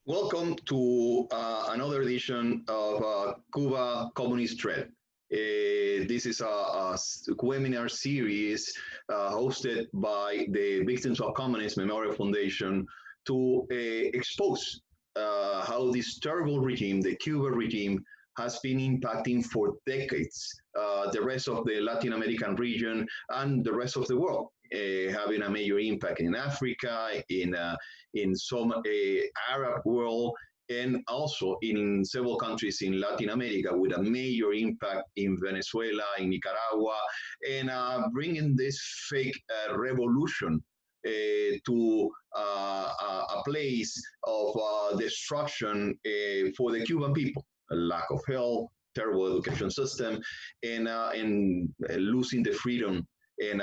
Welcome to another edition of Cuba Communist Threat. This is a webinar series hosted by the Victims of Communism Memorial Foundation to expose how this terrible regime, the Cuban regime, has been impacting for decades the rest of the Latin American region and the rest of the world, having a major impact in Africa, in some Arab world, and also in several countries in Latin America with a major impact in Venezuela, in Nicaragua, and bringing this fake revolution to a place of destruction for the Cuban people. A lack of health, terrible education system, and losing the freedom in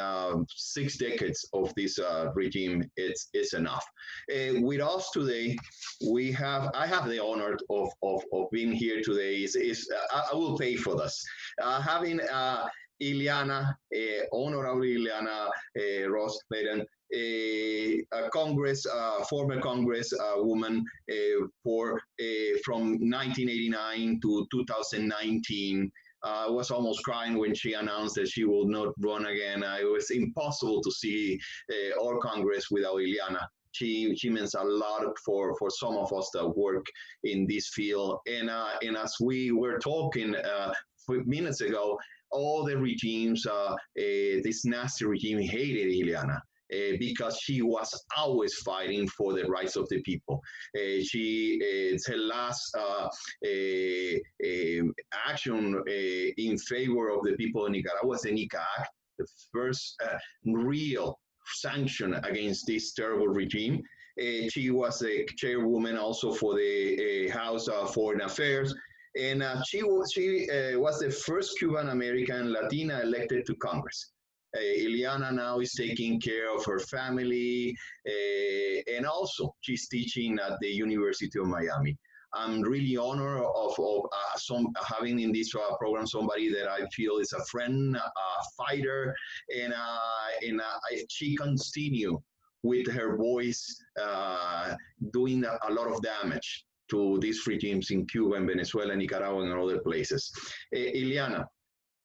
6 decades of this regime, it's enough. With us today, I have the honor of being here today. I will pay for this. Having Ileana, Honorable Ileana Ros-Lehtinen, a former Congress woman from 1989 to 2019. I was almost crying when she announced that she will not run again. It was impossible to see our Congress without Ileana. She means a lot for some of us that work in this field. And as we were talking minutes ago, all the regimes, this nasty regime hated Ileana. Because she was always fighting for the rights of the people. Her last action in favor of the people of Nicaragua was the Nica Act, the first real sanction against this terrible regime. She was a chairwoman also for the House of Foreign Affairs. And she was the first Cuban American Latina elected to Congress. Ileana now is taking care of her family, and also she's teaching at the University of Miami. I'm really honored of having in this program somebody that I feel is a friend, a fighter, and she continue with her voice doing a lot of damage to these regimes in Cuba and Venezuela, Nicaragua, and other places. Ileana,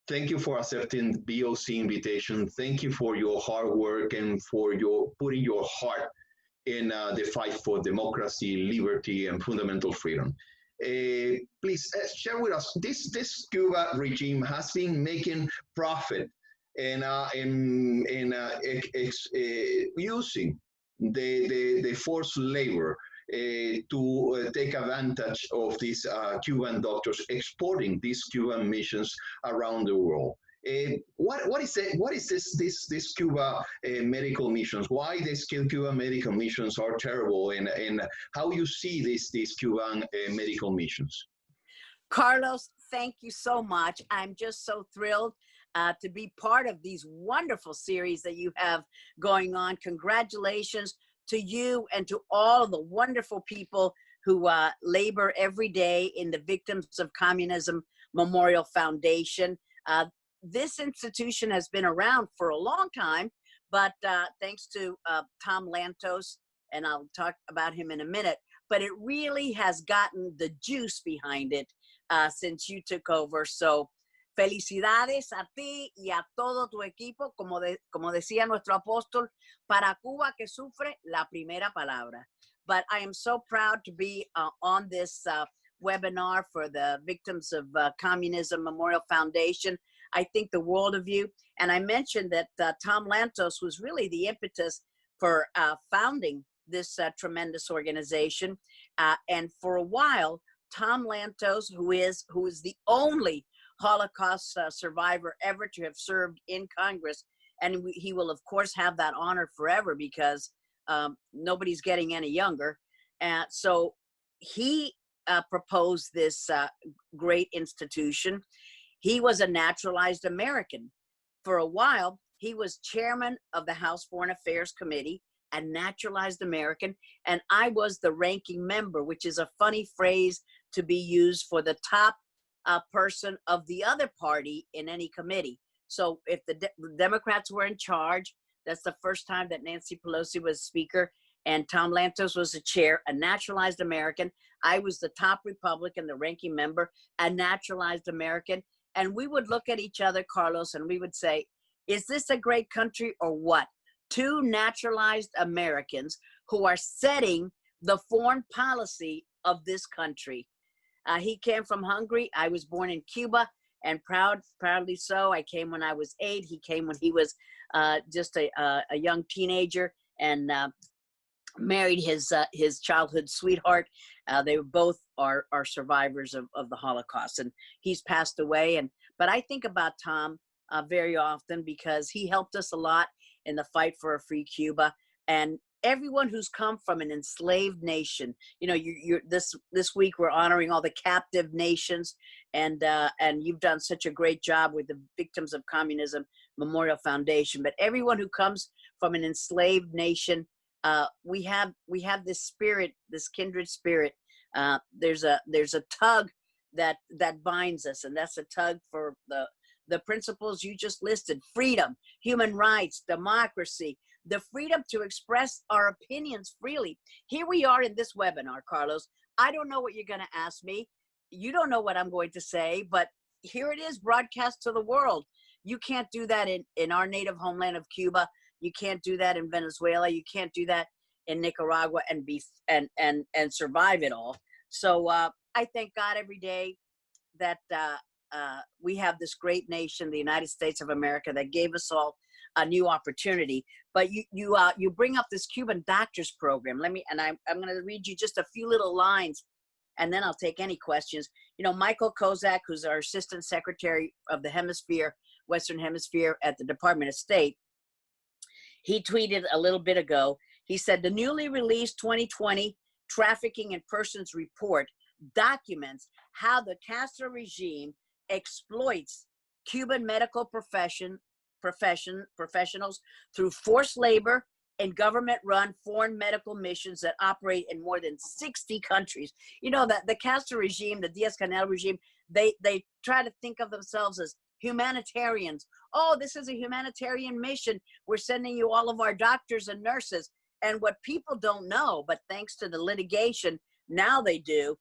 thank you for accepting the BOC invitation. Thank you for your hard work and for putting your heart in the fight for democracy, liberty, and fundamental freedom. Please share with us, this Cuba regime has been making profit and using the forced labor to take advantage of these Cuban doctors exporting these Cuban missions around the world. What is this Cuba medical missions? Why these Cuban medical missions are terrible, and how you see these Cuban medical missions? Carlos, thank you so much. I'm just so thrilled to be part of these wonderful series that you have going on. Congratulations to you and to all the wonderful people who labor every day in the Victims of Communism Memorial Foundation. This institution has been around for a long time, but thanks to Tom Lantos, and I'll talk about him in a minute, but it really has gotten the juice behind it since you took over. So felicidades a ti y a todo tu equipo, como decía nuestro apóstol, para Cuba que sufre la primera palabra. But I am so proud to be on this webinar for the Victims of Communism Memorial Foundation. I think the world of you. And I mentioned that Tom Lantos was really the impetus for founding this tremendous organization. And for a while, Tom Lantos, who is the only Holocaust survivor ever to have served in Congress, and he will of course have that honor forever because nobody's getting any younger. So he proposed this great institution. He was a naturalized American. For a while, he was chairman of the House Foreign Affairs Committee, a naturalized American, and I was the ranking member, which is a funny phrase to be used for the top person of the other party in any committee. So if the Democrats were in charge, that's the first time that Nancy Pelosi was speaker, and Tom Lantos was the chair, a naturalized American. I was the top Republican, the ranking member, a naturalized American. And we would look at each other, Carlos, and we would say, is this a great country or what? Two naturalized Americans who are setting the foreign policy of this country. He came from Hungary. I was born in Cuba, and proudly so. I came when I was 8. He came when he was just a young teenager, and married his childhood sweetheart. They were both are survivors of the Holocaust, and he's passed away. But I think about Tom very often because he helped us a lot in the fight for a free Cuba. And everyone who's come from an enslaved nation, you know, this week we're honoring all the captive nations, and you've done such a great job with the Victims of Communism Memorial Foundation. But everyone who comes from an enslaved nation, we have this spirit, this kindred spirit. There's a tug that binds us, and that's a tug for the principles you just listed: freedom, human rights, democracy, the freedom to express our opinions freely. Here we are in this webinar, Carlos. I don't know what you're going to ask me. You don't know what I'm going to say, but here it is, broadcast to the world. You can't do that in our native homeland of Cuba. You can't do that in Venezuela. You can't do that in Nicaragua and survive it all. So I thank God every day that we have this great nation, the United States of America, that gave us all a new opportunity. But you bring up this Cuban doctors program. I'm going to read you just a few little lines, and then I'll take any questions. You know, Michael Kozak, who's our Assistant Secretary of the Western Hemisphere at the Department of State, he tweeted a little bit ago. He said, the newly released 2020 Trafficking in Persons report documents how the Castro regime exploits Cuban medical professionals through forced labor and government-run foreign medical missions that operate in more than 60 countries. You know, that the Castro regime, the Diaz-Canel regime, they try to think of themselves as humanitarians. Oh, this is a humanitarian mission. We're sending you all of our doctors and nurses. And what people don't know, but thanks to the litigation, now they do,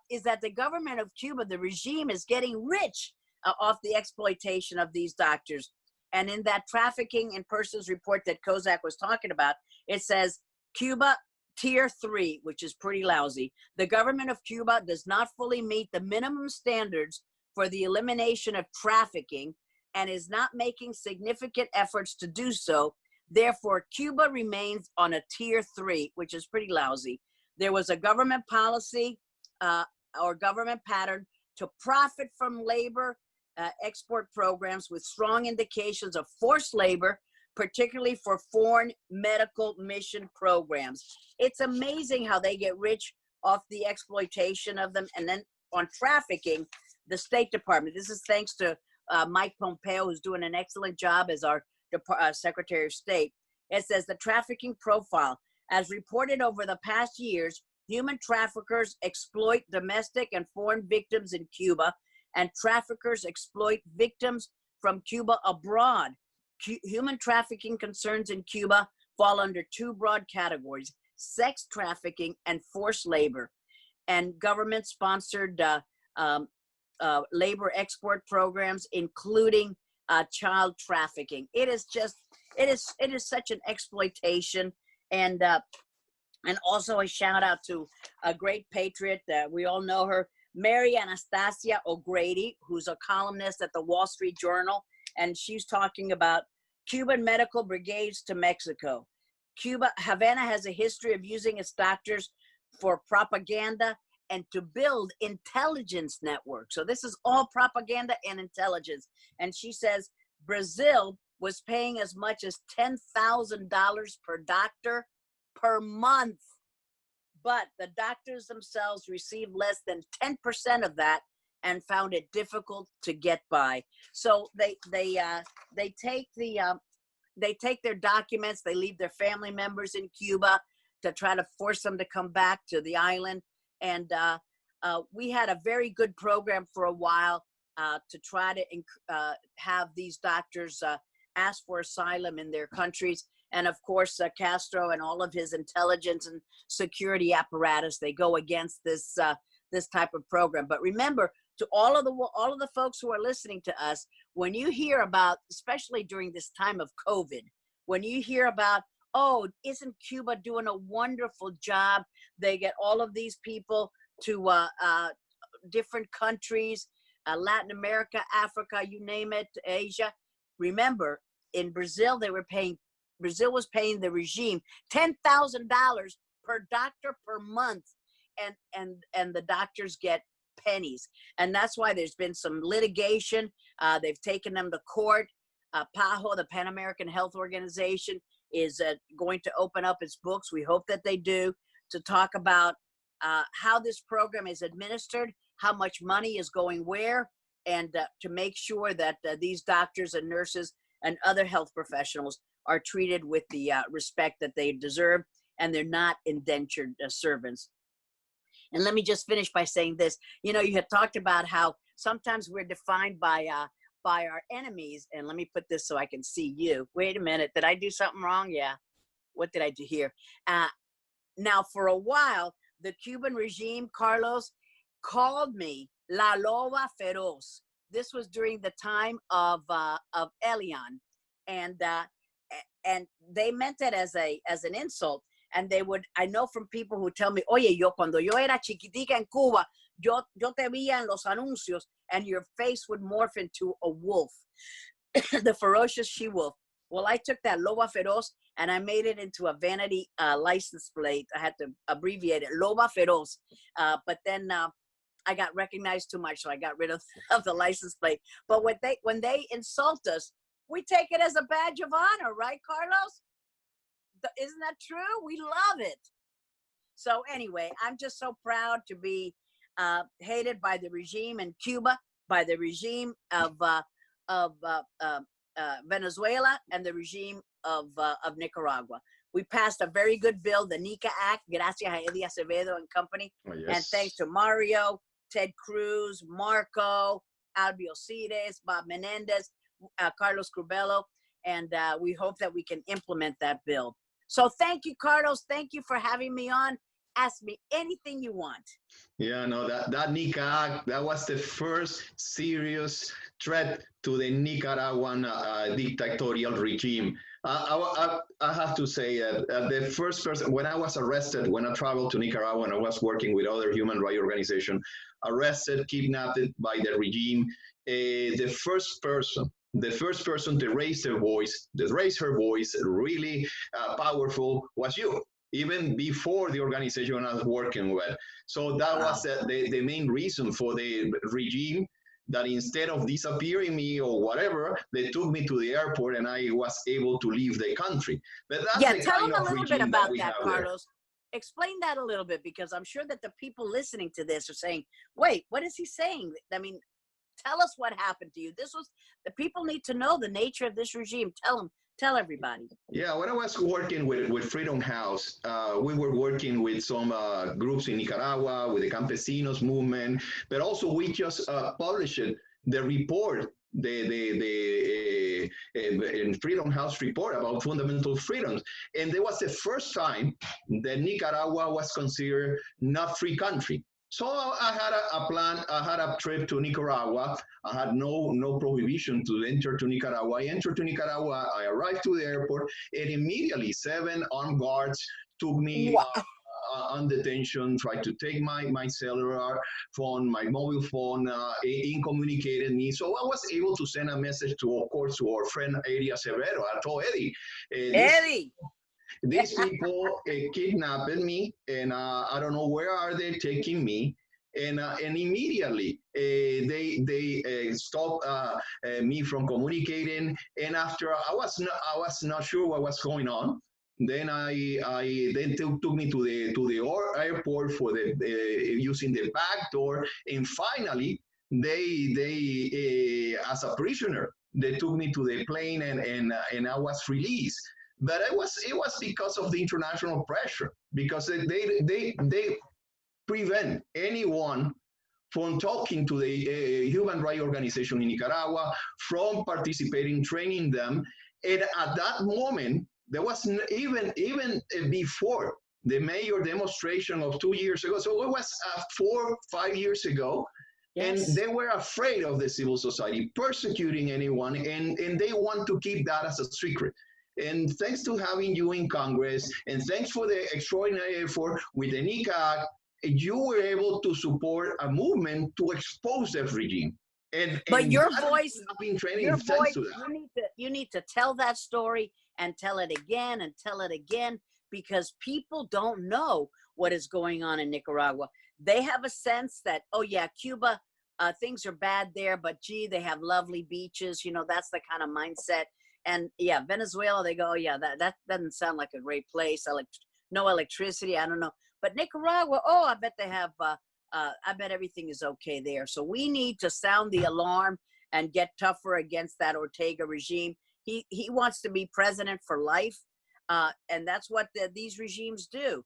is that the government of Cuba, the regime, is getting rich off the exploitation of these doctors. And in that Trafficking in Persons report that Kozak was talking about, it says Cuba Tier 3, which is pretty lousy. The government of Cuba does not fully meet the minimum standards for the elimination of trafficking and is not making significant efforts to do so. Therefore, Cuba remains on a Tier 3, which is pretty lousy. There was a government policy or government pattern to profit from labor export programs with strong indications of forced labor, particularly for foreign medical mission programs. It's amazing how they get rich off the exploitation of them. And then on trafficking, the State Department, this is thanks to Mike Pompeo, who's doing an excellent job as our Secretary of State. It says the trafficking profile, as reported over the past years, human traffickers exploit domestic and foreign victims in Cuba, and traffickers exploit victims from Cuba abroad. Human trafficking concerns in Cuba fall under two broad categories: sex trafficking and forced labor, and government-sponsored labor export programs, including child trafficking. It is such an exploitation. And also a shout out to a great patriot that we all know her, Mary Anastasia O'Grady, who's a columnist at the Wall Street Journal, and she's talking about Cuban medical brigades to Mexico. Havana has a history of using its doctors for propaganda and to build intelligence networks. So this is all propaganda and intelligence. And she says Brazil was paying as much as $10,000 per doctor per month. But the doctors themselves received less than 10% of that and found it difficult to get by. So they take their documents, they leave their family members in Cuba to try to force them to come back to the island. And we had a very good program for a while to try to have these doctors ask for asylum in their countries. And of course, Castro and all of his intelligence and security apparatus, they go against this this type of program. But remember, to all of the folks who are listening to us, when you hear about, especially during this time of COVID, when you hear about, oh, isn't Cuba doing a wonderful job? They get all of these people to different countries, Latin America, Africa, you name it, Asia. Remember, in Brazil, Brazil was paying the regime $10,000 per doctor per month, and the doctors get pennies. And that's why there's been some litigation. They've taken them to court. PAHO, the Pan American Health Organization, is going to open up its books. We hope that they do, to talk about how this program is administered, how much money is going where, and to make sure that these doctors and nurses and other health professionals are treated with the respect that they deserve, and they're not indentured servants. And let me just finish by saying this. You know, you had talked about how sometimes we're defined by our enemies. And let me put this so I can see you. Wait a minute. Did I do something wrong? Yeah. What did I do here? Now, for a while, the Cuban regime, Carlos, called me La Loba Feroz. This was during the time of Elian. And they meant it as an insult. And they would, I know from people who tell me, oye, cuando yo era chiquitica en Cuba, yo te veía en los anuncios, and your face would morph into a wolf, the ferocious she-wolf. Well, I took that Loba Feroz and I made it into a vanity license plate. I had to abbreviate it, Loba Feroz. But then I got recognized too much, so I got rid of the license plate. But when they insult us, we take it as a badge of honor, right, Carlos? Isn't that true? We love it. So anyway, I'm just so proud to be hated by the regime in Cuba, by the regime of Venezuela, and the regime of Nicaragua. We passed a very good bill, the NICA Act, gracias a Eddie Acevedo and company. Oh, yes. And thanks to Mario, Ted Cruz, Marco, Albiocides, Bob Menendez, Carlos Crubello, and we hope that we can implement that bill. So thank you, Carlos. Thank you for having me on. Ask me anything you want. Yeah, no, that NICA Act, that was the first serious threat to the Nicaraguan dictatorial regime. I have to say the first person, when I was arrested, when I traveled to Nicaragua and I was working with other human rights organizations, arrested, kidnapped by the regime, the first person to raise her voice, really powerful, was you, even before the organization I was working with. So that was the main reason for the regime, that instead of disappearing me or whatever, they took me to the airport and I was able to leave the country. But that's tell them a little bit about that, Carlos. Explain that a little bit, because I'm sure that the people listening to this are saying, wait, what is he saying? I mean, tell us what happened to you. The people need to know the nature of this regime. Tell everybody. Yeah, when I was working with Freedom House, we were working with some groups in Nicaragua, with the Campesinos movement, but also we just published the report, the Freedom House report about fundamental freedoms. And there was the first time that Nicaragua was considered not free country. So I had a plan, I had a trip to Nicaragua. I had no prohibition to enter to Nicaragua. I entered to Nicaragua, I arrived to the airport, and immediately 7 armed guards took me on detention, tried to take my cellular phone, my mobile phone, incommunicated me. So I was able to send a message to, of course, to our friend Eddie Acevedo. I told Eddie, these people kidnapped me, and I don't know where are they taking me. And immediately they stopped me from communicating. And after I was not sure what was going on. Then they took me to the airport for using the back door, and finally they as a prisoner they took me to the plane, and I was released. But it was because of the international pressure, because they prevent anyone from talking to the human rights organization in Nicaragua, from participating, training them. And at that moment, There was even before the mayor demonstration of 2 years ago. So it was 4 or 5 years ago. Yes. And they were afraid of the civil society persecuting anyone, and they want to keep that as a secret. And thanks to having you in Congress, and thanks for the extraordinary effort with the NICAC, you were able to support a movement to expose that regime. But your voice, you need to tell that story and tell it again and tell it again, because people don't know what is going on in Nicaragua. They have a sense that, oh yeah, Cuba, things are bad there, but gee, they have lovely beaches. You know, that's the kind of mindset. And yeah, Venezuela, they go, oh yeah, that doesn't sound like a great place. No electricity, I don't know. But Nicaragua, oh, I bet they have, I bet everything is okay there. So we need to sound the alarm and get tougher against that Ortega regime. He wants to be president for life. And that's what these regimes do.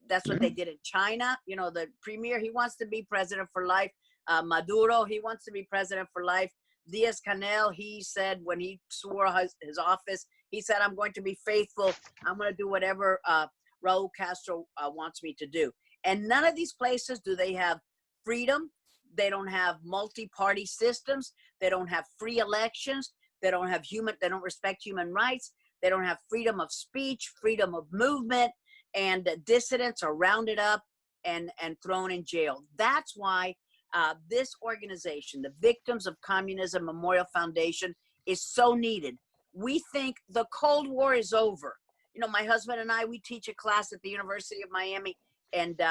That's what they did in China. You know, the premier, he wants to be president for life. Maduro, he wants to be president for life. Diaz-Canel, he said when he swore his office, he said, I'm going to be faithful. I'm going to do whatever Raul Castro wants me to do. And none of these places do they have freedom. They don't have multi-party systems. They don't have free elections. They don't respect human rights. They don't have freedom of speech, freedom of movement, and dissidents are rounded up and thrown in jail. That's why this organization, the Victims of Communism Memorial Foundation, is so needed. We think the Cold War is over. You know, my husband and I, we teach a class at the University of Miami, and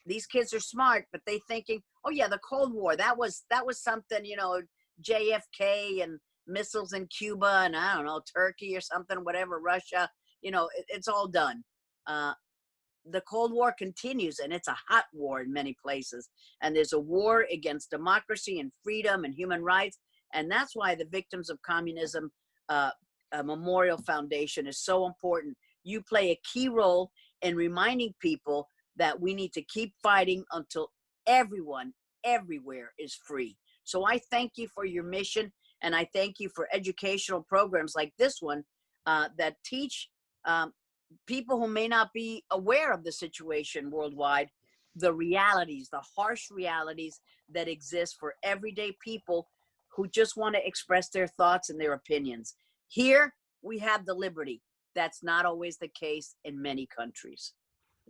these kids are smart, but they thinking, oh yeah, the Cold War, that was something, you know, JFK and missiles in Cuba and I don't know, Turkey or something, whatever, Russia, you know, it's all done. The Cold War continues, and it's a hot war in many places. And there's a war against democracy and freedom and human rights. And that's why the Victims of Communism Memorial Foundation is so important. You play a key role in reminding people that we need to keep fighting until everyone, everywhere is free. So I thank you for your mission, and I thank you for educational programs like this one that teach people who may not be aware of the situation worldwide, the realities, the harsh realities that exist for everyday people who just want to express their thoughts and their opinions. Here, we have the liberty. That's not always the case in many countries.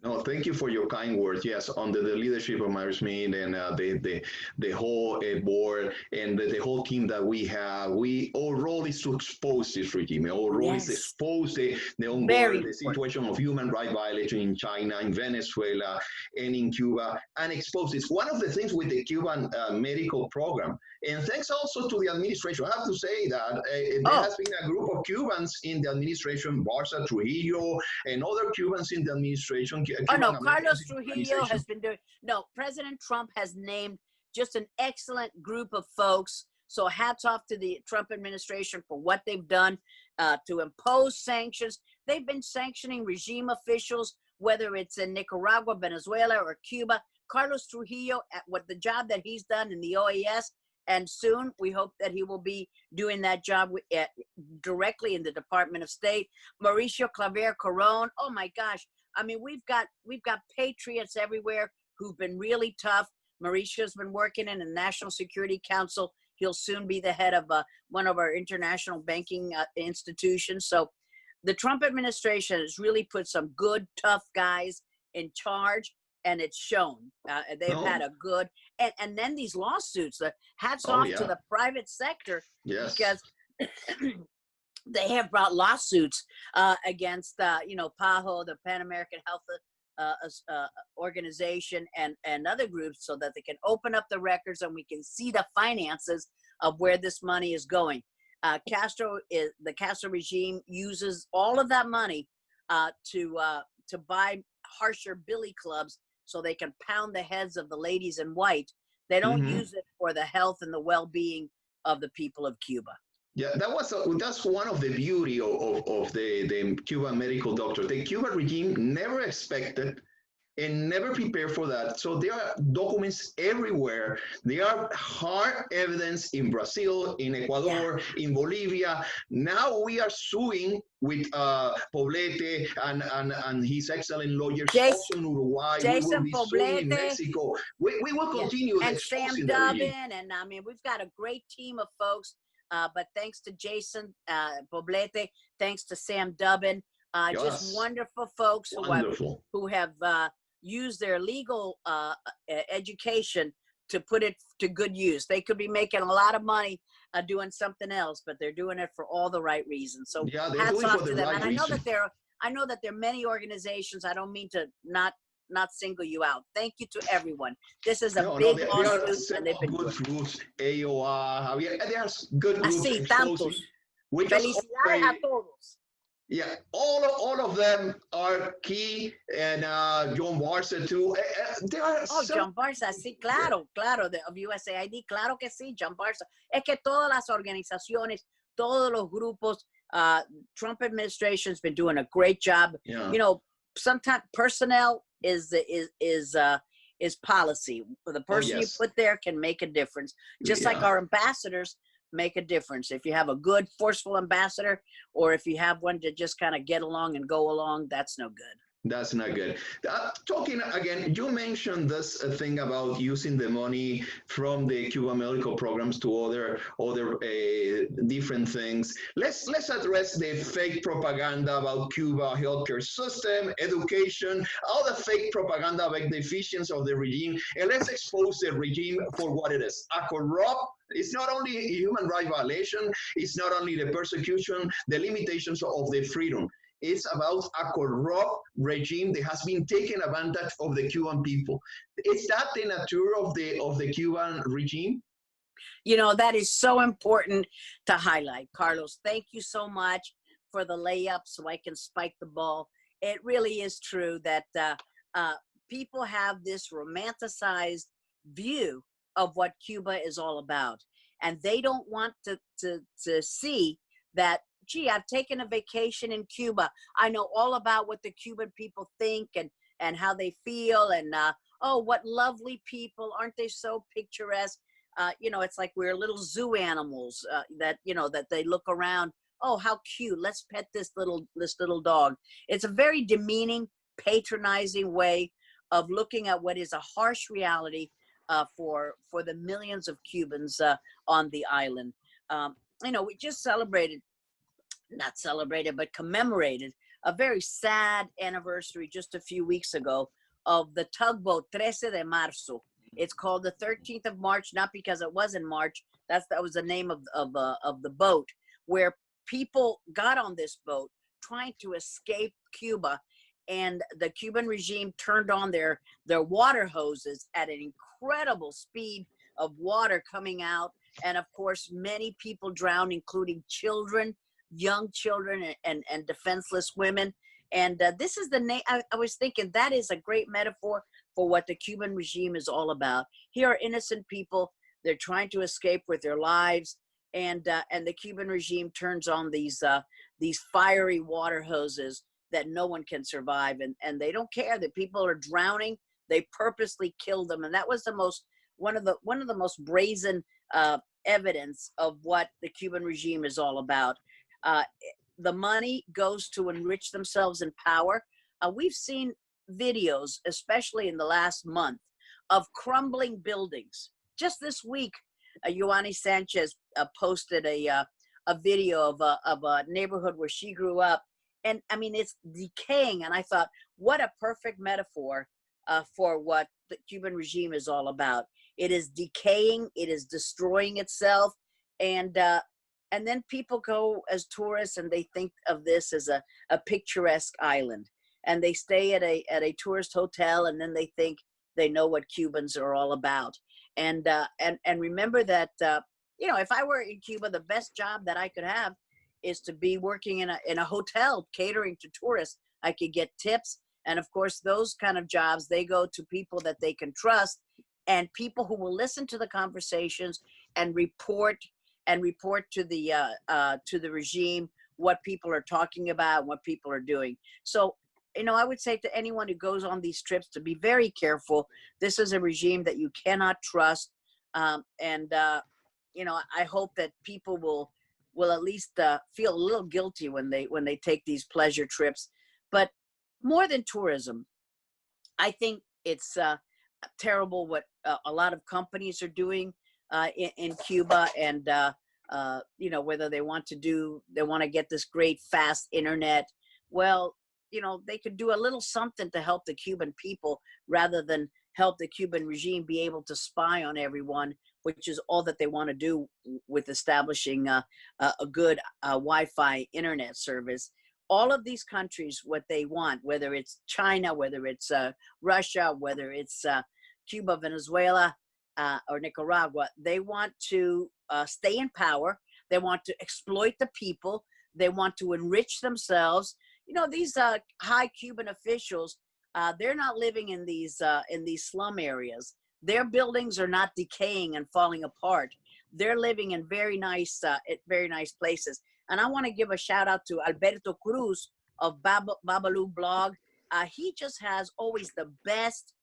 No, thank you for your kind words. Yes, under the leadership of Myra Smith and the whole board and the whole team that we have, our role is to expose this regime. Our role is to expose the ongoing situation of human rights violation in China, in Venezuela, and in Cuba, and expose it. It's one of the things with the Cuban medical program. And thanks also to the administration. I have to say that there has been a group of Cubans in the administration, Barca, Trujillo, and other Cubans in the administration. Carlos Trujillo has been doing, President Trump has named just an excellent group of folks. So hats off to the Trump administration for what they've done to impose sanctions. They've been sanctioning regime officials, whether it's in Nicaragua, Venezuela, or Cuba. Carlos Trujillo, the job that he's done in the OAS, and soon we hope that he will be doing that job directly in the Department of State. Mauricio Claver Coron, oh my gosh. I mean, we've got patriots everywhere who've been really tough. Mauricio's been working in the National Security Council. He'll soon be the head of one of our international banking institutions. So the Trump administration has really put some good, tough guys in charge, and it's shown. They've had a good, and then these lawsuits, hats off to the private sector, because they have brought lawsuits against, PAHO, the Pan American Health Organization, and other groups, so that they can open up the records and we can see the finances of where this money is going. The Castro regime uses all of that money to buy harsher billy clubs so they can pound the heads of the ladies in white. They don't use it for the health and the well-being of the people of Cuba. Yeah, that's one of the beauty of the Cuban medical doctor. The Cuban regime never expected and never prepare for that. So there are documents everywhere. There are hard evidence in Brazil, in Ecuador, in Bolivia. Now we are suing with Poblete and his excellent lawyers also in Uruguay. We will Jason be suing in Poblete. Mexico. We will continue and Sam exposing the regime. Dubbin, and I mean, we've got a great team of folks. But thanks to Jason Poblete, thanks to Sam Dubbin, just wonderful folks who have used their legal education to put it to good use. They could be making a lot of money doing something else, but they're doing it for all the right reasons. So hats off to them. And I know that there are many organizations. I don't mean to not single you out. Thank you to everyone. This is a big lawsuit, and they've been good groups. AOR, there's good groups. Así, tantos. Felicidades a todos. Yeah, all of them are key, and John Barca too. There are John Barca, sí, claro, of USAID, claro que sí, John Barca. Es que todas las organizaciones, todos los grupos, Trump administration's been doing a great job. Yeah. You know, sometimes personnel is policy. The person you put there can make a difference. Just like our ambassadors make a difference. If you have a good, forceful ambassador, or if you have one to just kind of get along and go along, that's no good. That's not good. Talking again, you mentioned this thing about using the money from the Cuban medical programs to other different things. Let's address the fake propaganda about Cuba healthcare system, education, all the fake propaganda about the efficiency of the regime, and let's expose the regime for what it is: a corrupt. It's not only a human rights violation. It's not only the persecution, the limitations of the freedom. It's about a corrupt regime that has been taking advantage of the Cuban people. Is that the nature of the Cuban regime? You know, that is so important to highlight, Carlos. Thank you so much for the layup so I can spike the ball. It really is true that people have this romanticized view of what Cuba is all about. And they don't want to see that, gee, I've taken a vacation in Cuba. I know all about what the Cuban people think and how they feel, and oh, what lovely people. Aren't they so picturesque? You know, it's like we're little zoo animals that they look around. Oh, how cute. Let's pet this little dog. It's a very demeaning, patronizing way of looking at what is a harsh reality for the millions of Cubans on the island. You know, we just commemorated a very sad anniversary just a few weeks ago of the tugboat 13 de Marzo. It's called the 13th of March, not because it was in March. That was the name of the boat, where people got on this boat trying to escape Cuba, and the Cuban regime turned on their water hoses at an incredible speed of water coming out, and of course many people drowned, including children, young children, and defenseless women. And this is the name. I was thinking that is a great metaphor for what the Cuban regime is all about. Here are innocent people. They're trying to escape with their lives, and the Cuban regime turns on these fiery water hoses that no one can survive, and they don't care that people are drowning. They purposely kill them, and that was one of the most brazen evidence of what the Cuban regime is all about. The money goes to enrich themselves in power. We've seen videos, especially in the last month, of crumbling buildings. Just this week, Ioani Sanchez posted a video of a neighborhood where she grew up. And I mean, it's decaying. And I thought, what a perfect metaphor for what the Cuban regime is all about. It is decaying. It is destroying itself. And then people go as tourists and they think of this as a picturesque island. And they stay at a tourist hotel, and then they think they know what Cubans are all about. And remember that, you know, if I were in Cuba, the best job that I could have is to be working in a hotel catering to tourists. I could get tips. And of course, those kind of jobs, they go to people that they can trust, and people who will listen to the conversations and report to the regime what people are talking about, what people are doing. So I would say to anyone who goes on these trips to be very careful. This is a regime that you cannot trust. I hope that people will at least feel a little guilty when they take these pleasure trips. But more than tourism, I think it's terrible what a lot of companies are doing in Cuba, and whether they want to get this great fast internet. Well, they could do a little something to help the Cuban people rather than help the Cuban regime be able to spy on everyone, which is all that they want to do with establishing a good Wi-Fi internet service. All of these countries, what they want, whether it's China, whether it's Russia, whether it's Cuba, Venezuela, or Nicaragua, they want to stay in power. They want to exploit the people. They want to enrich themselves. These high Cuban officials, they're not living in these slum areas. Their buildings are not decaying and falling apart. They're living in very nice places. And I want to give a shout out to Alberto Cruz of Babalu blog. He just has always the best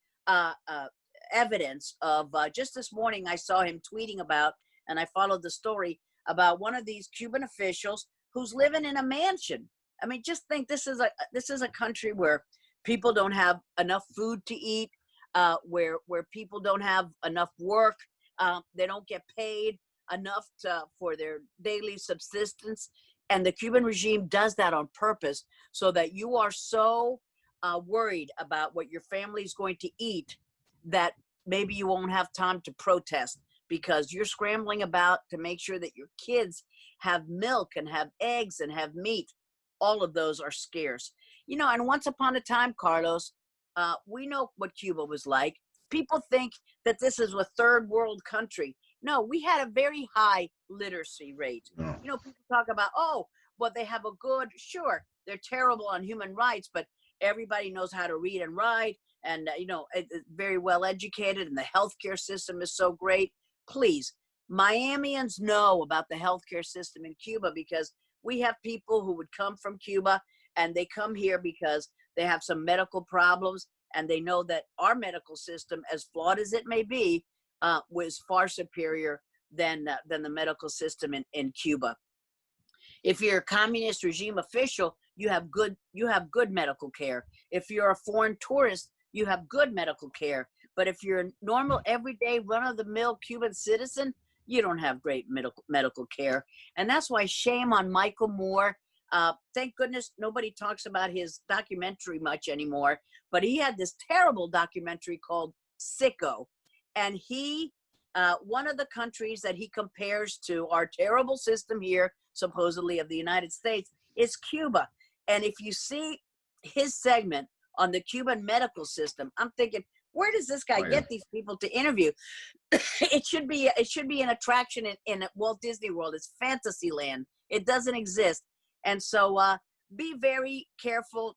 evidence of, just this morning I saw him tweeting about, and I followed the story about one of these Cuban officials who's living in a mansion. I mean, just think, this is a country where people don't have enough food to eat, where people don't have enough work, they don't get paid enough for their daily subsistence, and the Cuban regime does that on purpose so that you are so worried about what your family is going to eat that maybe you won't have time to protest, because you're scrambling about to make sure that your kids have milk and have eggs and have meat. All of those are scarce. And once upon a time, Carlos, we know what Cuba was like. People think that this is a third world country. No, we had a very high literacy rate. Oh. People talk about, they have a good, sure, they're terrible on human rights, but everybody knows how to read and write, and, very well educated, and the healthcare system is so great. Please, Miamians know about the healthcare system in Cuba, because we have people who would come from Cuba, and they come here because they have some medical problems, and they know that our medical system, as flawed as it may be, was far superior than the medical system in Cuba. If you're a communist regime official, you have good medical care. If you're a foreign tourist, you have good medical care. But if you're a normal, everyday, run-of-the-mill Cuban citizen, you don't have great medical care. And that's why shame on Michael Moore. Thank goodness nobody talks about his documentary much anymore, but he had this terrible documentary called Sicko. And one of the countries that he compares to our terrible system here, supposedly of the United States, is Cuba. And if you see his segment on the Cuban medical system, I'm thinking, where does this guy get these people to interview? It should be an attraction in Walt Disney World. It's Fantasyland. It doesn't exist. And so be very careful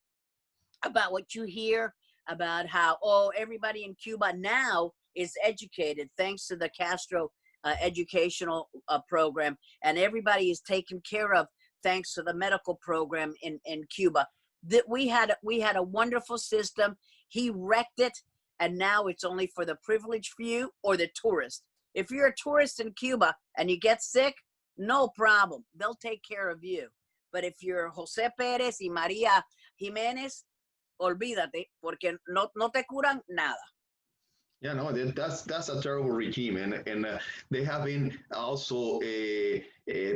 about what you hear about how, everybody in Cuba now is educated thanks to the Castro educational program, and everybody is taken care of thanks to the medical program in Cuba. That we had a wonderful system. He wrecked it, and now it's only for the privileged few or the tourist. If you're a tourist in Cuba and you get sick, no problem. They'll take care of you. But if you're José Pérez y María Jiménez, olvídate, porque no te curan nada. Yeah, no, that's a terrible regime, and they have been also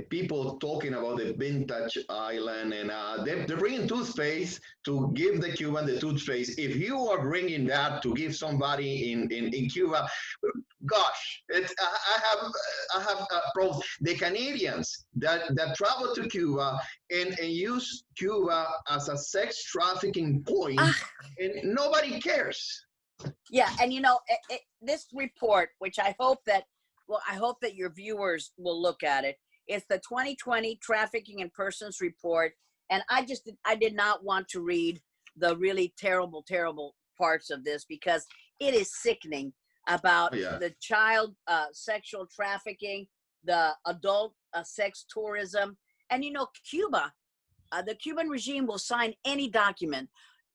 people talking about the vintage island, and they're bringing toothpaste to give the Cuban the toothpaste. If you are bringing that to give somebody in Cuba, gosh, I have problems. The Canadians that travel to Cuba and use Cuba as a sex trafficking point, and nobody cares. Yeah, and this report, which I hope that your viewers will look at it. It's the 2020 Trafficking in Persons report, and I did not want to read the really terrible parts of this, because it is sickening about the child sexual trafficking, the adult sex tourism, and Cuba, the Cuban regime will sign any document.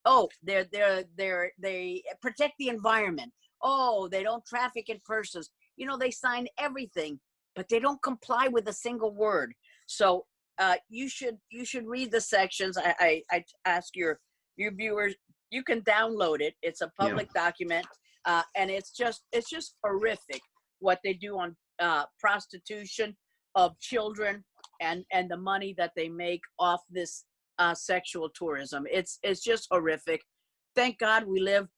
oh, they protect the environment. Oh, they don't traffic in persons. You know, they sign everything, but they don't comply with a single word. So you should read the sections. I ask your viewers. You can download it. It's a public document, and it's just horrific what they do on prostitution of children and the money that they make off this sexual tourism. It's just horrific. Thank God we live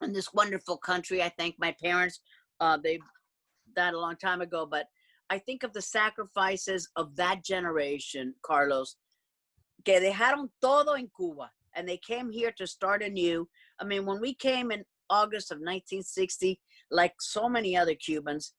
in this wonderful country. I thank my parents. They died a long time ago, but I think of the sacrifices of that generation, Carlos, que dejaron todo en Cuba, and they came here to start anew. I mean, when we came in August of 1960, like so many other Cubans,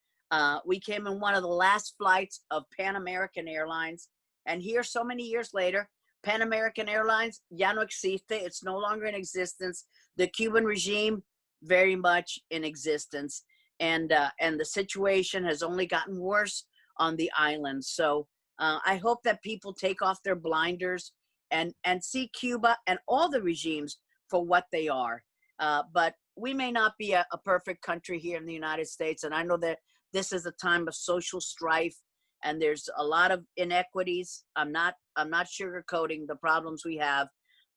we came in one of the last flights of Pan American Airlines. And here, so many years later, Pan American Airlines ya no existe. It's no longer in existence. The Cuban regime, very much in existence. And the situation has only gotten worse on the island. So I hope that people take off their blinders and see Cuba and all the regimes for what they are. But we may not be a perfect country here in the United States. And I know that this is a time of social strife and there's a lot of inequities. I'm not sugarcoating the problems we have,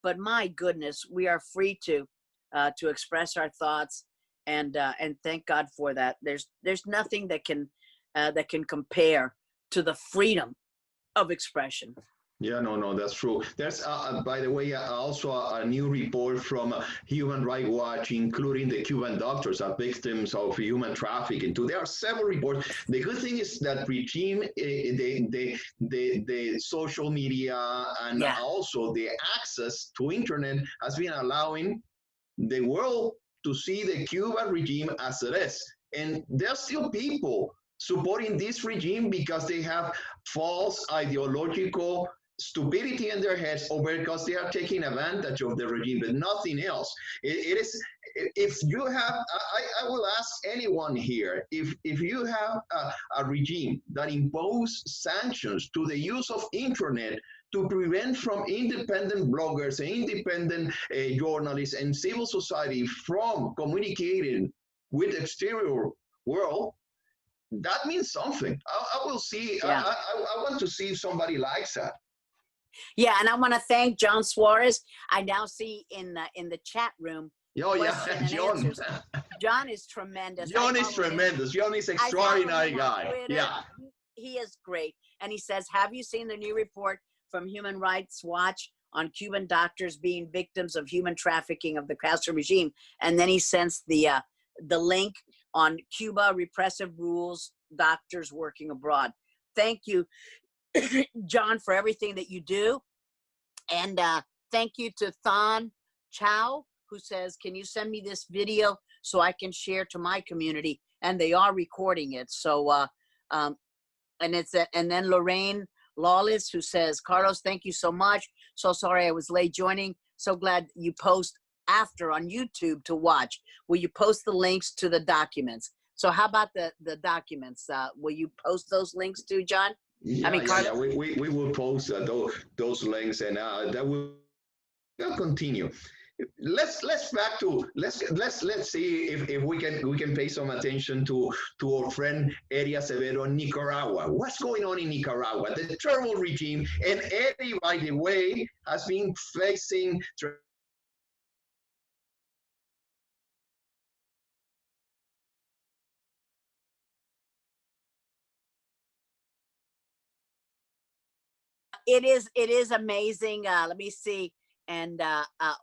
but my goodness, we are free to express our thoughts, and thank God for that. There's nothing that can compare to the freedom of expression. Yeah, no, that's true. There's, by the way, also a new report from Human Rights Watch, including the Cuban doctors are victims of human trafficking too. There are several reports. The good thing is that regime, the social media and also the access to internet has been allowing the world to see the Cuban regime as it is. And there are still people supporting this regime because they have false ideological stupidity in their heads, or because they are taking advantage of the regime, but nothing else. It is, if you have, I will ask anyone here, if you have a regime that imposes sanctions to the use of internet to prevent from independent bloggers and independent journalists and civil society from communicating with the exterior world, that means something. I will see, I want to see if somebody likes that. Yeah, and I want to thank John Suarez. I now see in the chat room. Oh yeah, John. John is tremendous. John is tremendous. John is extraordinary guy. Yeah, he is great. And he says, "Have you seen the new report from Human Rights Watch on Cuban doctors being victims of human trafficking of the Castro regime?" And then he sends the link on Cuba repressive rules, doctors working abroad. Thank you, John, for everything that you do. And thank you to Than Chow, who says, "Can you send me this video so I can share to my community?" And they are recording it. So, and then Lorraine Lawless, who says, "Carlos, thank you so much. So sorry I was late joining. So glad you post after on YouTube to watch. Will you post the links to the documents?" So how about the documents? Will you post those links too, John? Yeah, we will post those links, and that will continue. Let's see if we can pay some attention to our friend Eddie Acevedo in Nicaragua. What's going on in Nicaragua? The terrible regime, and Eddie, by the way, has been facing it is amazing. Let me see. And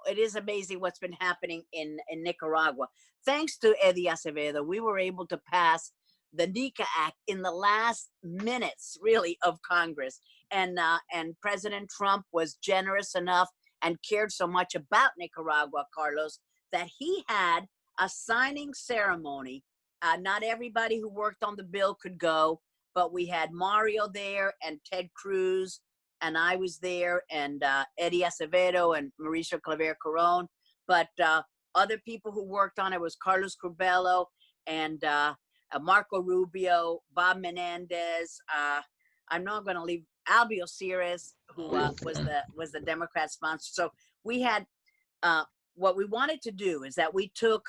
it is amazing what's been happening in Nicaragua. Thanks to Eddie Acevedo, we were able to pass the NICA Act in the last minutes, really, of Congress. And President Trump was generous enough and cared so much about Nicaragua, Carlos, that he had a signing ceremony. Not everybody who worked on the bill could go, but we had Mario there and Ted Cruz, and I was there, and Eddie Acevedo and Mauricio Claver Caron. But other people who worked on it was Carlos Curbelo and Marco Rubio, Bob Menendez. I'm not going to leave Albio Ceres, who was the Democrat sponsor. So we had what we wanted to do is that we took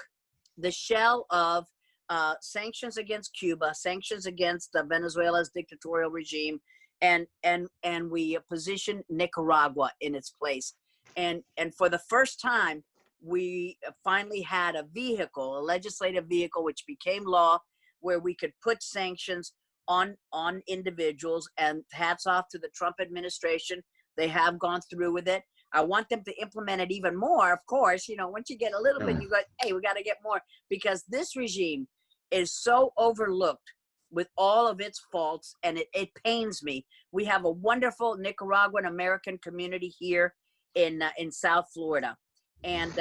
the shell of sanctions against Cuba, sanctions against Venezuela's dictatorial regime, and we positioned Nicaragua in its place. And for the first time, we finally had a vehicle, a legislative vehicle, which became law, where we could put sanctions on individuals. And hats off to the Trump administration. They have gone through with it. I want them to implement it even more. Of course, you know, once you get a little bit, you go, hey, we got to get more, because this regime is so overlooked with all of its faults, and it pains me. We have a wonderful Nicaraguan American community here in South Florida, and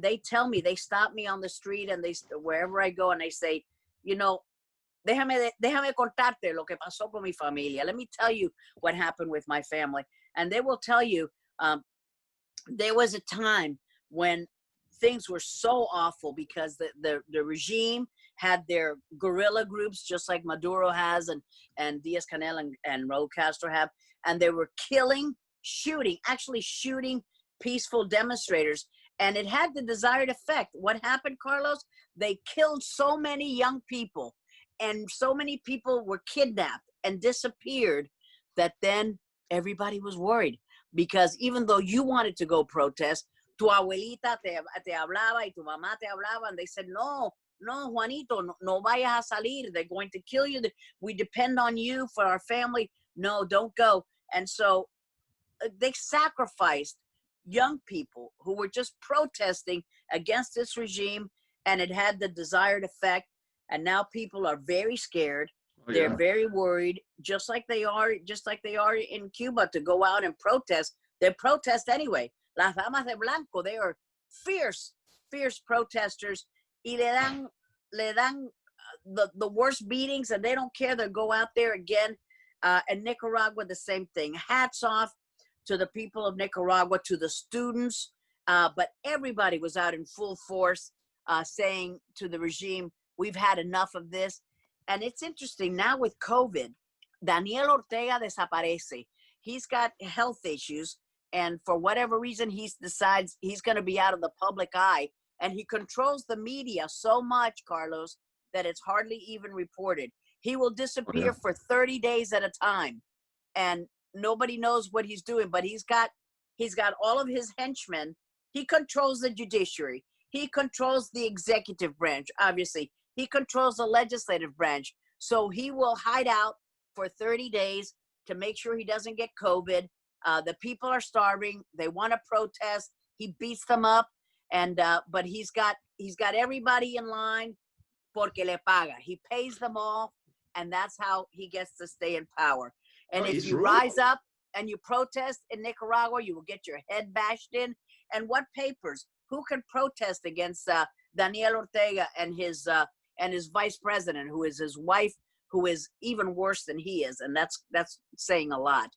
they tell me, they stop me on the street, and wherever I go, and they say, you know, déjame contarte lo que pasó con mi familia. Let me tell you what happened with my family. And they will tell you, there was a time when things were so awful because the regime had their guerrilla groups, just like Maduro has, and Diaz-Canel and Raul Castro have, and they were actually shooting peaceful demonstrators, and it had the desired effect. What happened, Carlos? They killed so many young people, and so many people were kidnapped and disappeared, that then everybody was worried, because even though you wanted to go protest, tu abuelita te hablaba y tu mamá te hablaba, and they said, no, Juanito, no vayas a salir. They're going to kill you. We depend on you for our family. No, don't go. And so they sacrificed young people who were just protesting against this regime, and it had the desired effect. And now people are very scared. They're very worried, just like they are in Cuba, to go out and protest. They protest anyway. Las damas de blanco, they are fierce protesters. Y le dan the worst beatings, and they don't care. They go out there again. And Nicaragua, the same thing. Hats off to the people of Nicaragua, to the students, but everybody was out in full force, saying to the regime, we've had enough of this. And it's interesting, now with COVID, Daniel Ortega desaparece. He's got health issues, and for whatever reason, he decides he's going to be out of the public eye, and he controls the media so much, Carlos, that it's hardly even reported. He will disappear for 30 days at a time, and nobody knows what he's doing, but he's got all of his henchmen. He controls the judiciary. He controls the executive branch, obviously. He controls the legislative branch. So he will hide out for 30 days to make sure he doesn't get COVID. The people are starving. They want to protest. He beats them up. And but he's got everybody in line porque le paga. He pays them all, and that's how he gets to stay in power. And if you rise up and you protest in Nicaragua, you will get your head bashed in. And what papers? Who can protest against Daniel Ortega and his vice president, who is his wife, who is even worse than he is? And that's saying a lot.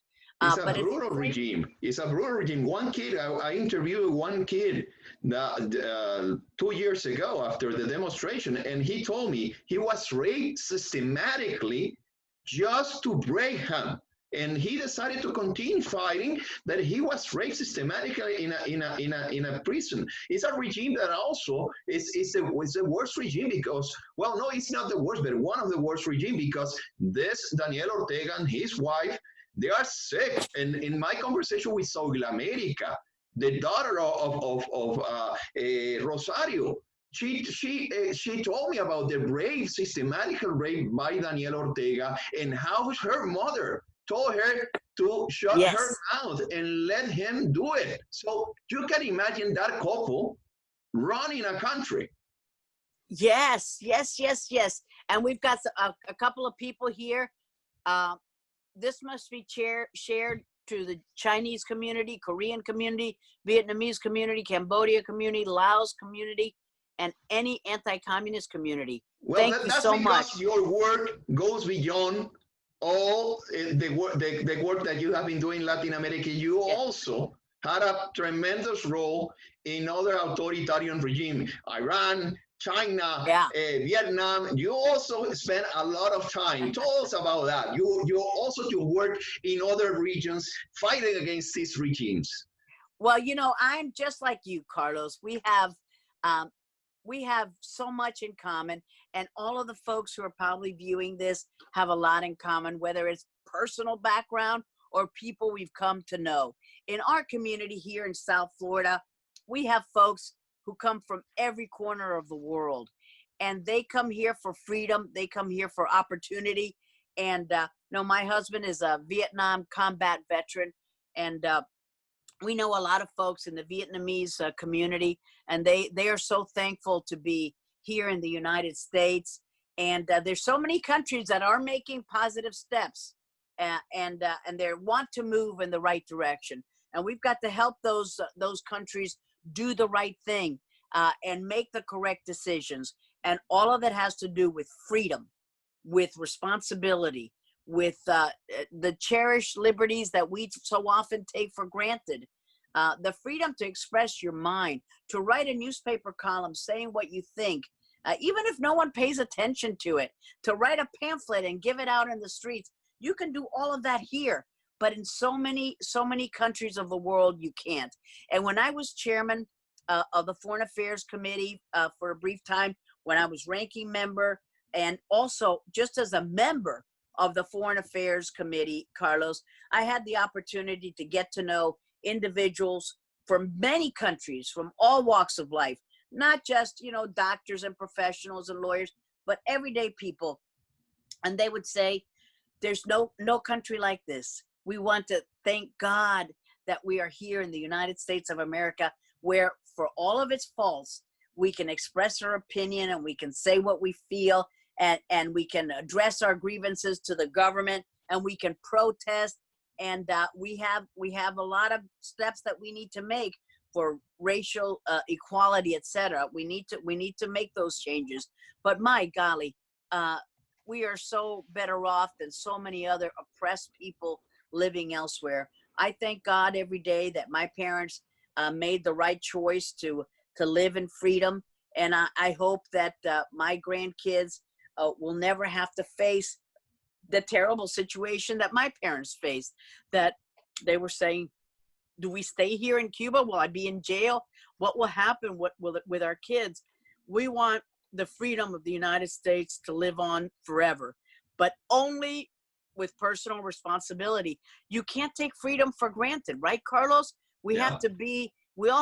It's a brutal regime. It's a brutal regime. One kid, I interviewed one kid 2 years ago after the demonstration, and he told me he was raped systematically just to break him. And he decided to continue fighting, that he was raped systematically in a prison. It's a regime that also is the worst regime, because, well, no, it's not the worst, but one of the worst regime, because this Daniel Ortega and his wife, they are sick. And in my conversation with Saul America, the daughter of Rosario, she told me about the systematic rape by Daniel Ortega, and how her mother told her to shut her mouth and let him do it. So you can imagine that couple running a country. Yes. And we've got a couple of people here. This must be shared to the Chinese community, Korean community, Vietnamese community, Cambodia community, Laos community, and any anti-communist community. Well, Thank you so much. Your work goes beyond all the work that you have been doing in Latin America. You also had a tremendous role in other authoritarian regimes, Iran, China, Vietnam. You also spent a lot of time. Tell us about that. You also work in other regions fighting against these regimes. Well, you know, I'm just like you, Carlos. We have so much in common, and all of the folks who are probably viewing this have a lot in common, whether it's personal background or people we've come to know. In our community here in South Florida, we have folks who come from every corner of the world, and they come here for freedom. They come here for opportunity. And my husband is a Vietnam combat veteran, and we know a lot of folks in the Vietnamese community, and they are so thankful to be here in the United States. And there's so many countries that are making positive steps, and they want to move in the right direction. And we've got to help those countries do the right thing and make the correct decisions. And all of it has to do with freedom, with responsibility, with the cherished liberties that we so often take for granted. The freedom to express your mind, to write a newspaper column saying what you think, even if no one pays attention to it, to write a pamphlet and give it out in the streets. You can do all of that here, but in so many countries of the world, you can't. And when I was chairman of the Foreign Affairs Committee for a brief time, when I was ranking member, and also just as a member of the Foreign Affairs Committee, Carlos, I had the opportunity to get to know individuals from many countries, from all walks of life, not just, doctors and professionals and lawyers, but everyday people. And they would say, there's no country like this. We want to thank God that we are here in the United States of America, where for all of its faults, we can express our opinion and we can say what we feel, and we can address our grievances to the government, and we can protest. And we have a lot of steps that we need to make for racial equality, etc. We need to make those changes. But my golly, we are so better off than so many other oppressed people living elsewhere. I thank God every day that my parents made the right choice to live in freedom, and I hope that my grandkids will never have to face the terrible situation that my parents faced, that they were saying, do we stay here in Cuba? Will I be in jail? What will happen with our kids? We want the freedom of the United States to live on forever, but only with personal responsibility. You can't take freedom for granted, right, Carlos? We all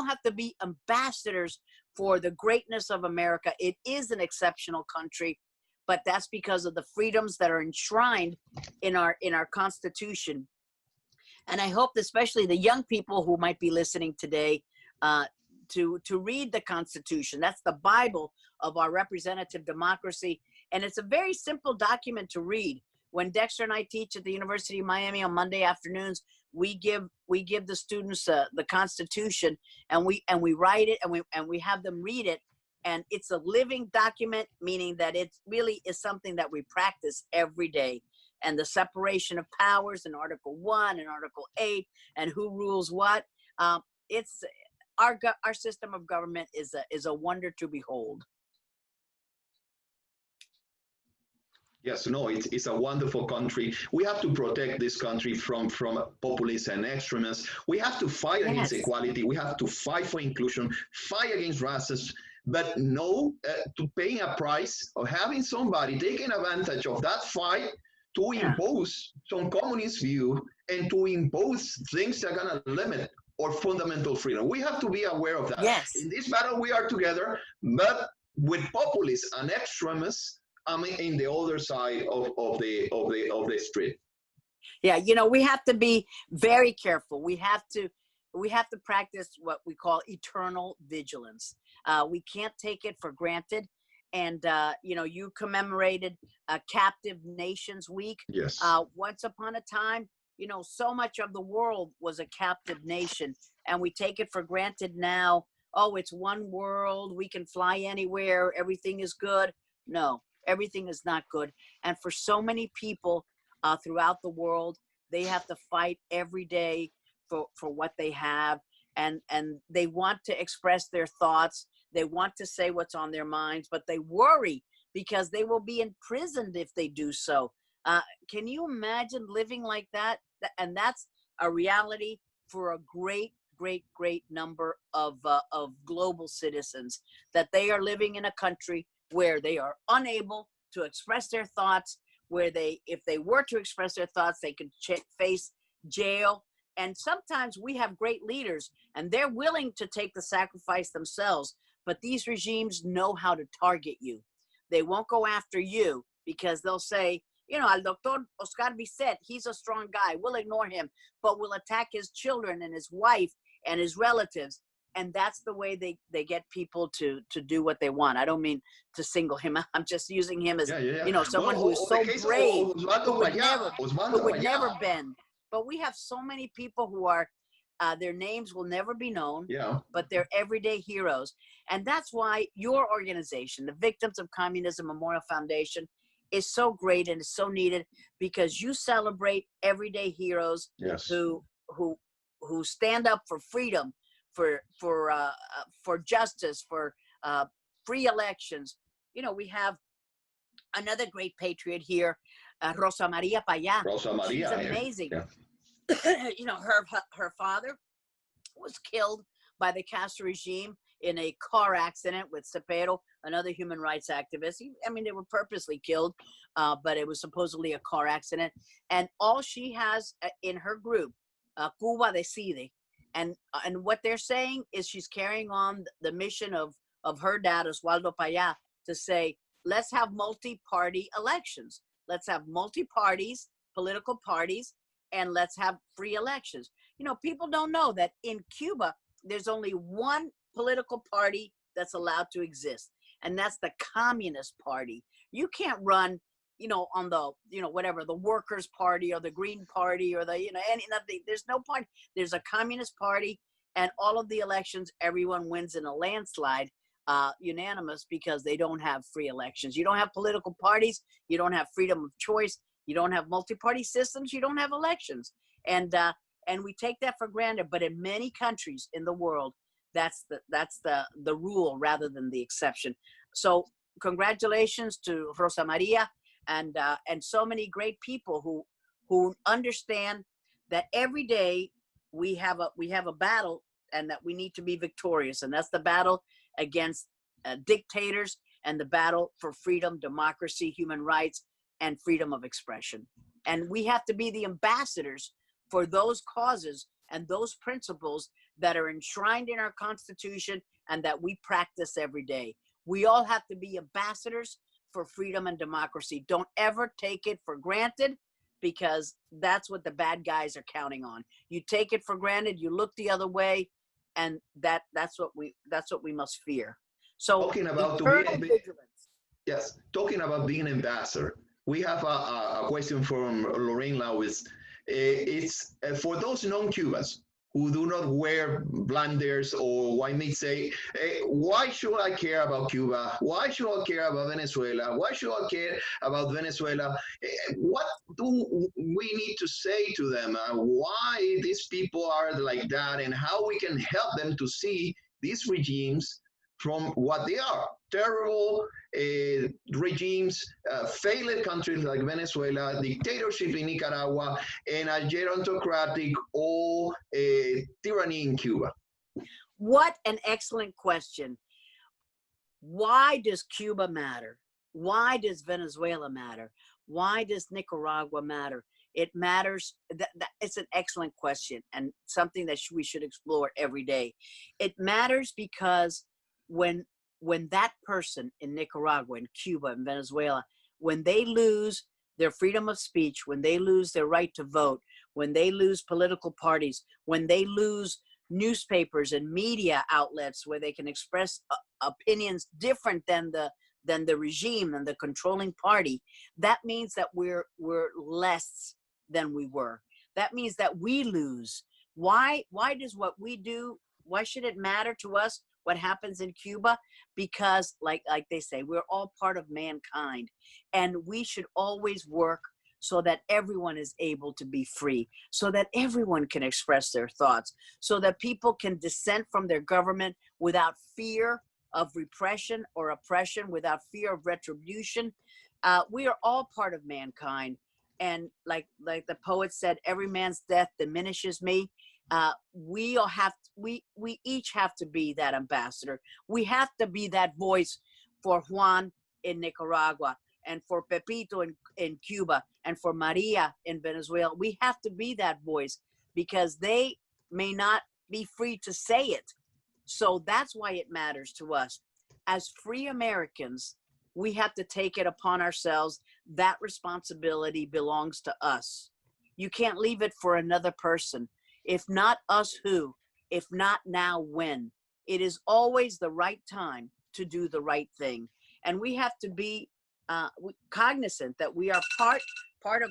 have to be ambassadors for the greatness of America. It is an exceptional country, but that's because of the freedoms that are enshrined in our Constitution. And I hope, especially the young people who might be listening today, to read the Constitution. That's the Bible of our representative democracy, and it's a very simple document to read. When Dexter and I teach at the University of Miami on Monday afternoons, we give the students the Constitution, and we write it, and we have them read it. And it's a living document, meaning that it really is something that we practice every day. And the separation of powers in Article 1 and Article 8, and who rules what. It's our system of government is a wonder to behold. Yes, no, it's a wonderful country. We have to protect this country from populists and extremists. We have to fight against equality. We have to fight for inclusion, fight against racism, but no to paying a price of having somebody taking advantage of that fight to impose some communist view and to impose things that are going to limit our fundamental freedom. We have to be aware of that. Yes. In this battle, we are together, but with populists and extremists, in the other side of the street. Yeah, we have to be very careful. We have to practice what we call eternal vigilance. We can't take it for granted. And you commemorated Captive Nations Week. Yes. Once upon a time, so much of the world was a captive nation, and we take it for granted now. Oh, it's one world. We can fly anywhere. Everything is good. No. Everything is not good. And for so many people throughout the world, they have to fight every day for what they have. And they want to express their thoughts. They want to say what's on their minds, but they worry because they will be imprisoned if they do so. Can you imagine living like that? And that's a reality for a great, great number of global citizens, that they are living in a country where they are unable to express their thoughts, where if they were to express their thoughts, they could face jail. And sometimes we have great leaders and they're willing to take the sacrifice themselves, but these regimes know how to target you. They won't go after you because they'll say, Al Doctor Oscar Bisset, he's a strong guy. We'll ignore him, but we'll attack his children and his wife and his relatives. And that's the way they get people to do what they want. I don't mean to single him out. I'm just using him as, someone who is so brave, who would never bend. But we have so many people who are, their names will never be known, but they're everyday heroes. And that's why your organization, the Victims of Communism Memorial Foundation, is so great and is so needed, because you celebrate everyday heroes who stand up for freedom, for justice, for free elections. We have another great patriot here, Rosa Maria Paya. She's amazing. Her father was killed by the Castro regime in a car accident with Cepero, another human rights activist. They were purposely killed, but it was supposedly a car accident. And all she has in her group, Cuba Decide, and what they're saying is she's carrying on the mission of her dad, Oswaldo Paya, to say, let's have multi-party elections. Let's have multi-parties, political parties, and let's have free elections. People don't know that in Cuba, there's only one political party that's allowed to exist, and that's the Communist Party. You can't run, on the, whatever, the Workers' Party or the Green Party or the, nothing. There's no point. There's a Communist Party, and all of the elections, everyone wins in a landslide, unanimous, because they don't have free elections. You don't have political parties. You don't have freedom of choice. You don't have multi-party systems. You don't have elections. And we take that for granted. But in many countries in the world, that's the rule rather than the exception. So congratulations to Rosa Maria and so many great people who understand that every day we have a battle, and that we need to be victorious. And that's the battle against dictators, and the battle for freedom, democracy, human rights, and freedom of expression. And we have to be the ambassadors for those causes and those principles that are enshrined in our Constitution and that we practice every day. We all have to be ambassadors for freedom and democracy. Don't ever take it for granted, because that's what the bad guys are counting on. You take it for granted, you look the other way, and that's what we must fear. So talking about vigilance. Talking about being an ambassador, we have a question from Lorraine Lewis. It's for those non-Cubans who do not wear blinders, or I may say, why should I care about Cuba? Why should I care about Venezuela? Why should I care about Venezuela? What do we need to say to them? Why these people are like that, and how we can help them to see these regimes from what they are: terrible regimes, failed countries like Venezuela, dictatorship in Nicaragua, and a gerontocratic or tyranny in Cuba. What an excellent question. Why does Cuba matter? Why does Venezuela matter? Why does Nicaragua matter? It matters. It's an excellent question, and something that we should explore every day. It matters because when that person in Nicaragua, in Cuba, and Venezuela, when they lose their freedom of speech, when they lose their right to vote, when they lose political parties, when they lose newspapers and media outlets where they can express opinions different than the regime and the controlling party, that means that we're less than we were. That means that we lose. Why does what we do, why should it matter to us what happens in Cuba? Because like they say, we're all part of mankind, and we should always work so that everyone is able to be free, so that everyone can express their thoughts, so that people can dissent from their government without fear of repression or oppression, without fear of retribution. We are all part of mankind. And like the poet said, every man's death diminishes me. we each have to be that ambassador. We have to be that voice for Juan in Nicaragua, and for Pepito in Cuba, and for Maria in Venezuela. We have to be that voice because they may not be free to say it. So that's why it matters to us. As free Americans, we have to take it upon ourselves. That responsibility belongs to us. You can't leave it for another person. If not us, who? If not now, when? It is always the right time to do the right thing. And we have to be cognizant that we are part of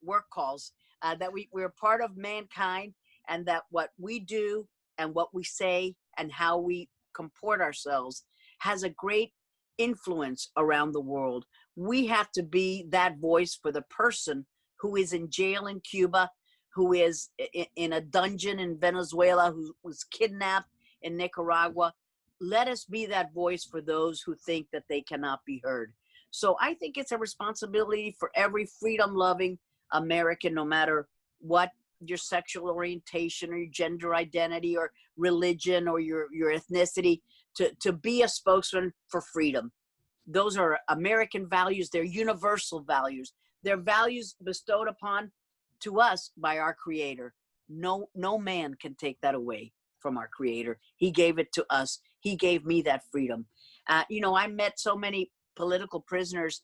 work calls, that we're part of mankind, and that what we do and what we say and how we comport ourselves has a great influence around the world. We have to be that voice for the person who is in jail in Cuba, who is in a dungeon in Venezuela, who was kidnapped in Nicaragua. Let us be that voice for those who think that they cannot be heard. So I think it's a responsibility for every freedom-loving American, no matter what your sexual orientation or your gender identity or religion or your ethnicity, to be a spokesman for freedom. Those are American values. They're universal values. They're values bestowed upon to us by our Creator. No man can take that away from our Creator. He gave it to us. He gave me that freedom. I met so many political prisoners,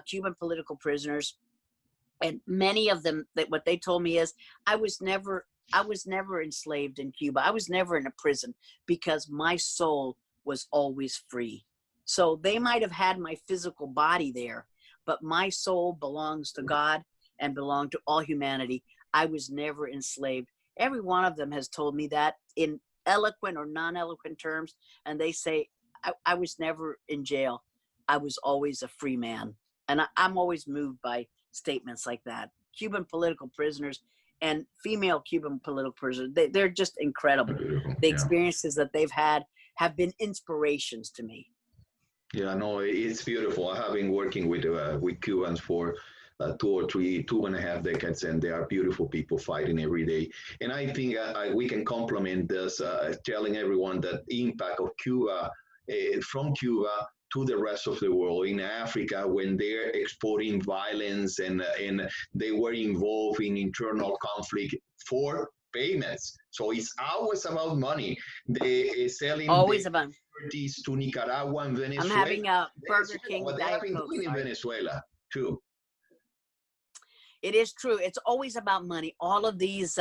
Cuban political prisoners, and many of them, that what they told me is, I was never enslaved in Cuba. I was never in a prison because my soul was always free. So they might have had my physical body there, but my soul belongs to God and belonged to all humanity. I was never enslaved. Every one of them has told me that in eloquent or non-eloquent terms, and they say, I was never in jail. I was always a free man. And I'm always moved by statements like that. Cuban political prisoners and female Cuban political prisoners, they're just incredible. The experiences that they've had have been inspirations to me. Yeah, no, it's beautiful. I have been working with Cubans for 2.5 decades, and they are beautiful people fighting every day. And I think we can complement this, telling everyone that the impact of Cuba, from Cuba to the rest of the world, in Africa, when they're exporting violence and they were involved in internal conflict for payments. So it's always about money. They selling always about expertise to Nicaragua and Venezuela. I'm having a Burger King what they have been doing in Venezuela too. It is true. It's always about money. All of these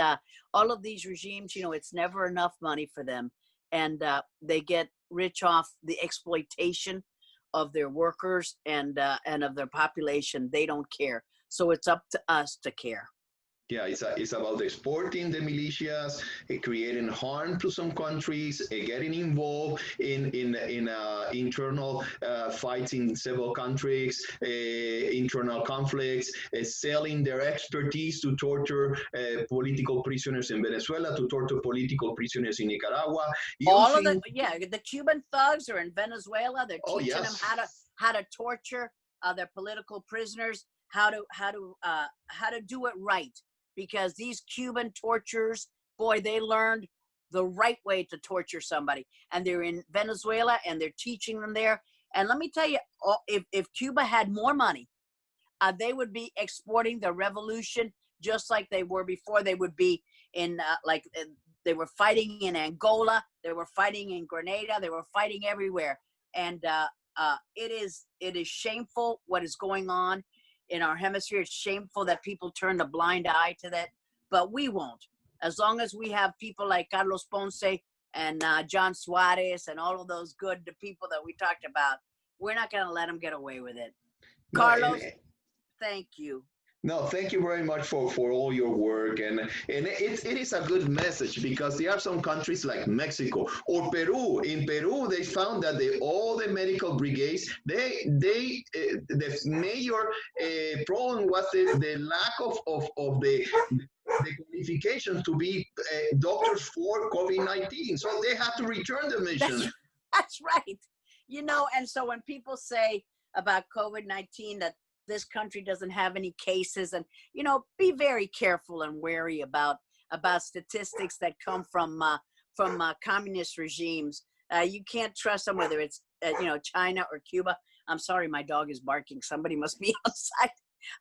regimes, it's never enough money for them, and they get rich off the exploitation of their workers and of their population. They don't care. So it's up to us to care. Yeah, it's about exporting the militias, creating harm to some countries, getting involved in internal fights in several countries, internal conflicts, selling their expertise to torture political prisoners in Venezuela, to torture political prisoners in Nicaragua. All of the Cuban thugs are in Venezuela. They're teaching them how to torture their political prisoners, how to do it right. Because these Cuban torturers, boy, they learned the right way to torture somebody. And they're in Venezuela and they're teaching them there. And let me tell you, if Cuba had more money, they would be exporting the revolution just like they were before. They would be they were fighting in Angola, they were fighting in Grenada, they were fighting everywhere. And it is shameful what is going on in our hemisphere. It's shameful that people turn a blind eye to that, but we won't. As long as we have people like Carlos Ponce and John Suarez and all of those good people that we talked about, we're not going to let them get away with it. No, Carlos, thank you. No, thank you very much for all your work, and it is a good message, because there are some countries like Mexico or Peru. In Peru, they found that all the medical brigades, the major problem was the lack of the qualifications to be doctors for COVID-19. So they have to return the mission. That's right. And so when people say about COVID-19 that this country doesn't have any cases, and be very careful and wary about about statistics that come from communist regimes. You can't trust them, whether it's China or Cuba. I'm sorry, my dog is barking. Somebody must be outside.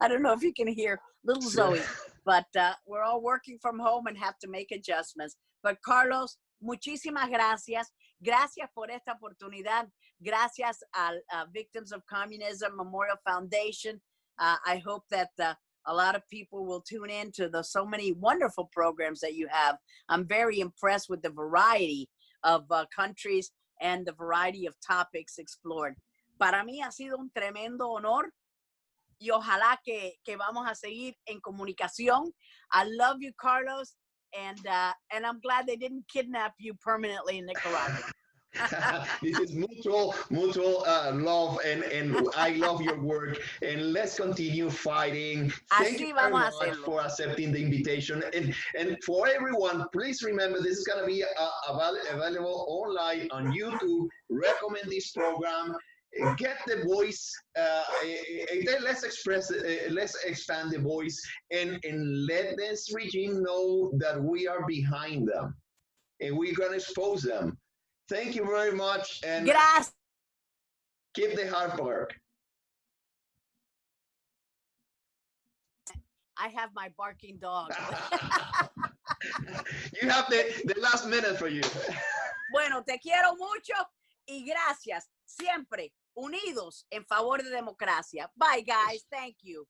I don't know if you can hear little Zoe, but we're all working from home and have to make adjustments. But Carlos, muchísimas gracias. Gracias por esta oportunidad. Gracias al Victims of Communism Memorial Foundation. I hope that a lot of people will tune in to the so many wonderful programs that you have. I'm very impressed with the variety of countries and the variety of topics explored. Para mí ha sido un tremendo honor y ojalá que vamos a seguir en comunicación. I love you, Carlos, and I'm glad they didn't kidnap you permanently in Nicaragua. This is mutual love, and I love your work, and let's continue fighting. Thank you very much for accepting the invitation, and for everyone, please remember this is going to be available online on YouTube. Recommend this program. Get the voice. Let's expand the voice, and let this regime know that we are behind them, and we're going to expose them. Thank you very much, and Gracias. Keep the hard work. I have my barking dog. You have the last minute for you. Bueno, te quiero mucho y gracias. Siempre unidos en favor de democracia. Bye, guys. Thank you.